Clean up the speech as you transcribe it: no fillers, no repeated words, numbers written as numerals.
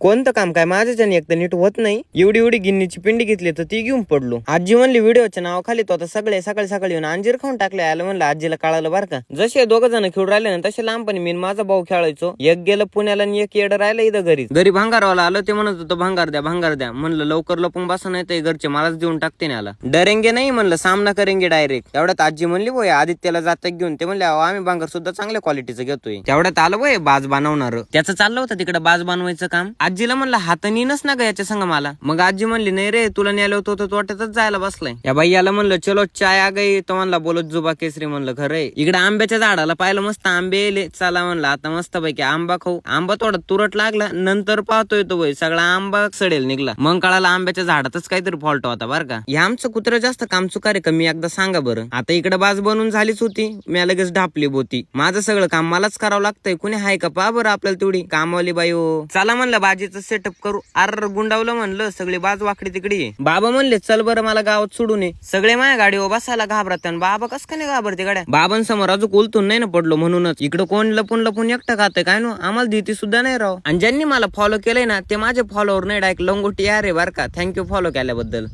कोणतं काम काय माझ्याच्याने एक तर नीट होत नाही. एवढी गिन्नीची पिंडी घेतली तर ती घेऊन पडलो. आजी म्हणली व्हिडिओच्या नावाखाली तो आता सगळे सकाळी येऊन अंजीर खाऊन टाकले. आलं म्हणलं आजीला कळालं बरं का. जसे दोघं जण खेळून राहिले ना तसे लहानपणी मी माझा भाऊ खेळायचो. एक गेलं पुण्याला आणि एक येडं राहिलं इथं घरी भांगारवाला आलं. ते म्हणत होतं भांगार द्या म्हणलं लवकर लपून बसा नाही तर घरचे मलाच देऊन टाकते ना. आला डरेंगे नाही म्हणलं सामना करेंगे डायरेक्ट. तेवढ्यात आजी म्हणली बोय आदित्यला जातं घेऊन. ते म्हणले आम्ही भांगार सुद्धा चांगल्या क्वालिटीचं घेतोय. तेवढ्यात आलं बोय बाज बनवणार. त्याचं चाललं होतं तिकडे बाज बनवायचं काम. आजीला म्हणलं हात नेनच ना ग याच्या संग मला. मग आजी म्हणली नाही रे तुला नेलं होतं तो वाटतच जायला बसलाय. या बाई याला म्हणलं चलो चाय आ गई. तो म्हणला बोलत जुबा केसरी. म्हणलं खरंय. इकडे आंब्याच्या झाडाला पाहिलं मस्त आंबे येले. चला म्हणलं आता मस्त पैकी आंबा खाऊ. आंबा थोडा तुरट लागला. नंतर पाहतोय तो बाई सगळा आंबा सडेल निघला. मग कळाला आंब्याच्या झाडातच काहीतरी फॉल्ट होता बरं का. हे आमचं कुत्र जास्त काम चुकार का मी एकदा सांगा बरं. आता इकडे बाज बनवून झालीच होती. मी लगेच ढापली बोती. माझं सगळं काम मलाच करावं लागतंय. कुणी हाय का पहा बरं आपल्याला तेवढी कामवाली बाई हो. चला म्हणलं बाजीचं सेटअप करू. अर गुंडावलं म्हणलं सगळी बाज वाकडी तिकडी. बाबा म्हणले चल बरं मला गावात सोडून ये. सगळे माझ्या गाडीवर बसायला घाबरत. बाबा कस का नाही घाबरते गाड्या. बाबांसमोर अजून उलटून नाही ना पडलो म्हणूनच. इकडं कोण लपून एकटं खातंय काय नो आम्हाला देती सुद्धा नाही राव. आणि ज्यांनी मला फॉलो केलंय ना ते माझे फॉलोवर नाही डायरेक्ट लंगोटी यार रे बर का. थँक्यू फॉलो केल्याबद्दल.